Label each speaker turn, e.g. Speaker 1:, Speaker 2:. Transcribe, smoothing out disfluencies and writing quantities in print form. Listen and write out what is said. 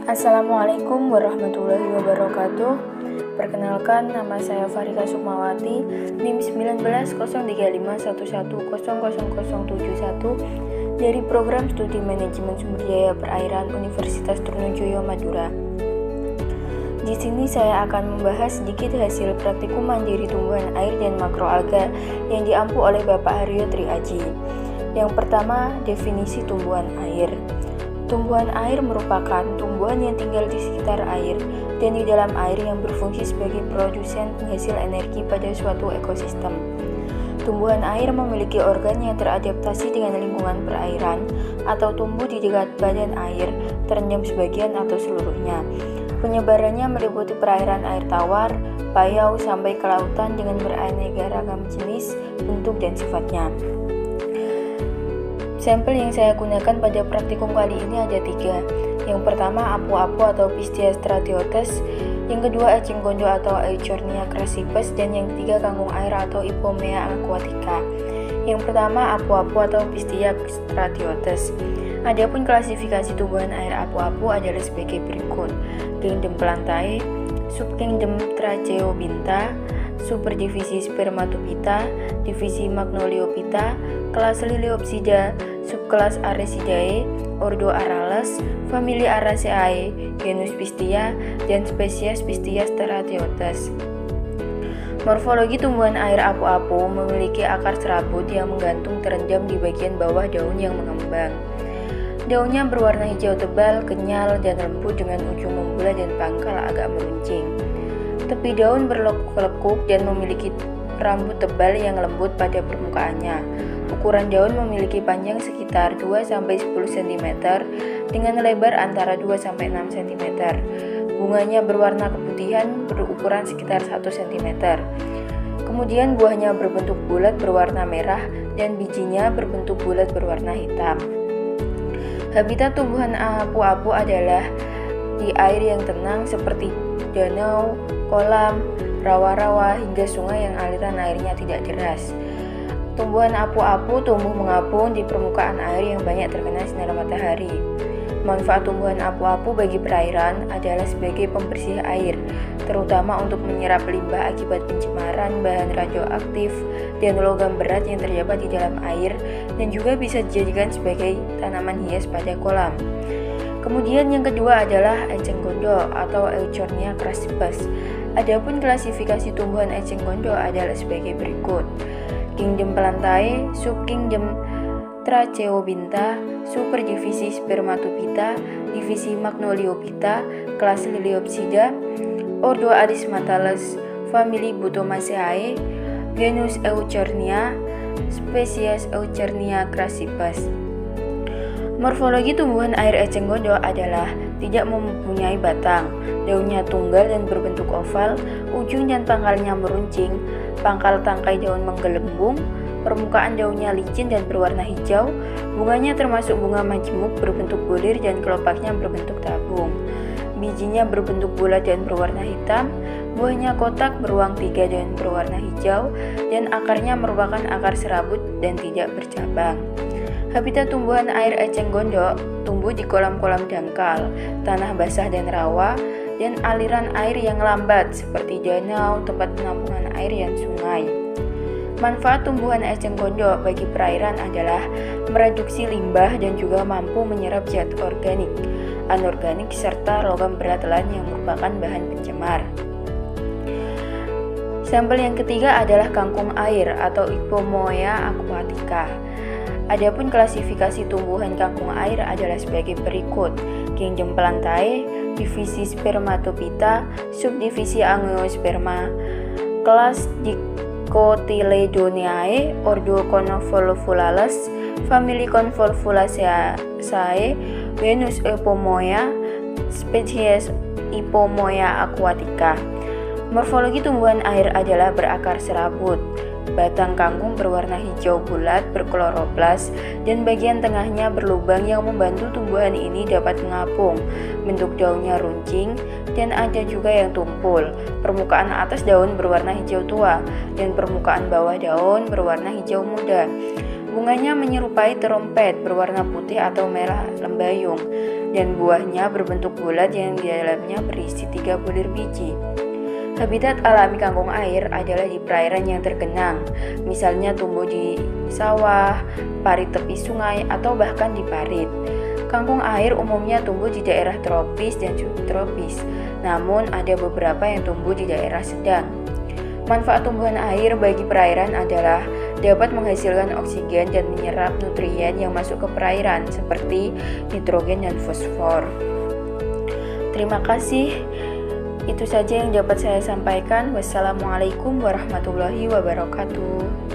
Speaker 1: Assalamualaikum warahmatullahi wabarakatuh. Perkenalkan, nama saya Farika Sukmawati, NIM 190351110071 dari Program Studi Manajemen Sumber Daya Perairan Universitas Trunojoyo Madura. Di sini saya akan membahas sedikit hasil praktikum mandiri tumbuhan air dan makroalga yang diampu oleh Bapak Haryo Triaji. Yang pertama, definisi tumbuhan air. Tumbuhan air merupakan tumbuhan yang tinggal di sekitar air dan di dalam air yang berfungsi sebagai produsen penghasil energi pada suatu ekosistem. Tumbuhan air memiliki organ yang teradaptasi dengan lingkungan perairan atau tumbuh di dekat badan air, terendam sebagian atau seluruhnya. Penyebarannya meliputi perairan air tawar, payau sampai ke lautan dengan beraneka ragam jenis, bentuk, dan sifatnya. Sampel yang saya gunakan pada praktikum kali ini ada 3. Yang pertama, apu-apu atau Pistia stratiotes. Yang kedua, eceng gondok atau Euchornia crassipes. Dan yang ketiga, kangkung air atau Ipomea aquatica. Yang pertama, apu-apu atau Pistia stratiotes. Adapun klasifikasi tumbuhan air apu-apu adalah sebagai berikut: Kingdom Plantae, Subkingdom Tracheobintha, Superdivisi Spermatophyta, Divisi Magnoliophyta, kelas Liliopsida, subkelas Arecidae, ordo Arales, famili Araceae, genus Pistia, dan spesies Pistia stratiotes. Morfologi tumbuhan air apu-apu memiliki akar serabut yang menggantung terendam di bagian bawah daun yang mengembang. Daunnya berwarna hijau tebal, kenyal, dan lembut dengan ujung membulat dan pangkal agak meruncing. Tepi daun berlekuk-lekuk dan memiliki rambut tebal yang lembut pada permukaannya. Ukuran daun memiliki panjang sekitar 2-10 cm dengan lebar antara 2-6 cm. Bunganya berwarna keputihan berukuran sekitar 1 cm. Kemudian buahnya berbentuk bulat berwarna merah dan bijinya berbentuk bulat berwarna hitam. Habitat tumbuhan apu-apu adalah di air yang tenang seperti danau, kolam, rawa-rawa, hingga sungai yang aliran airnya tidak deras. Tumbuhan apu-apu tumbuh mengapung di permukaan air yang banyak terkena sinar matahari. Manfaat tumbuhan apu-apu bagi perairan adalah sebagai pembersih air, terutama untuk menyerap limbah akibat pencemaran bahan radioaktif dan logam berat yang terdapat di dalam air, dan juga bisa dijadikan sebagai tanaman hias pada kolam. Kemudian yang kedua adalah eceng gondok atau Euchornia crassipes. Adapun klasifikasi tumbuhan eceng gondok adalah sebagai berikut: Kingdom Plantae, Subkingdom Tracheobintha, Superdivisi Spermatophyta, Divisi Magnoliophyta, kelas Liliopsida, ordo Arismatales, famili Butomaceae, genus Euchornia, spesies Euchornia crassipes. Morfologi tumbuhan air eceng gondok adalah tidak mempunyai batang, daunnya tunggal dan berbentuk oval, ujung dan pangkalnya meruncing, pangkal tangkai daun menggelembung, permukaan daunnya licin dan berwarna hijau, bunganya termasuk bunga majemuk berbentuk bulir dan kelopaknya berbentuk tabung. Bijinya berbentuk bulat dan berwarna hitam, buahnya kotak beruang 3 dan berwarna hijau, dan akarnya merupakan akar serabut dan tidak bercabang. Habitat tumbuhan air eceng gondok tumbuh di kolam-kolam dangkal, tanah basah dan rawa, dan aliran air yang lambat seperti danau, tempat penampungan air, dan sungai. Manfaat tumbuhan eceng gondok bagi perairan adalah mereduksi limbah dan juga mampu menyerap zat organik, anorganik, serta logam berat lain yang merupakan bahan pencemar. Sampel yang ketiga adalah kangkung air atau Ipomea aquatica. Adapun klasifikasi tumbuhan kangkung air adalah sebagai berikut: Kingdom Plantae, Divisi Spermatophyta, Subdivisi Angiosperma, kelas Dicotyledoneae, ordo Convolvulaceae, famili Convolvulaceae, genus Ipomea, spesies Ipomea aquatica. Morfologi tumbuhan air adalah berakar serabut. Batang kangkung berwarna hijau bulat berkloroplas dan bagian tengahnya berlubang yang membantu tumbuhan ini dapat mengapung. Bentuk daunnya runcing dan ada juga yang tumpul. Permukaan atas daun berwarna hijau tua dan permukaan bawah daun berwarna hijau muda. Bunganya menyerupai trompet berwarna putih atau merah lembayung, dan buahnya berbentuk bulat yang di dalamnya berisi 3 bulir biji. Habitat alami kangkung air adalah di perairan yang tergenang, misalnya tumbuh di sawah, parit tepi sungai, atau bahkan di parit. Kangkung air umumnya tumbuh di daerah tropis dan subtropis, namun ada beberapa yang tumbuh di daerah sedang. Manfaat tumbuhan air bagi perairan adalah dapat menghasilkan oksigen dan menyerap nutrien yang masuk ke perairan seperti nitrogen dan fosfor. Terima kasih. Itu saja yang dapat saya sampaikan. Wassalamualaikum warahmatullahi wabarakatuh.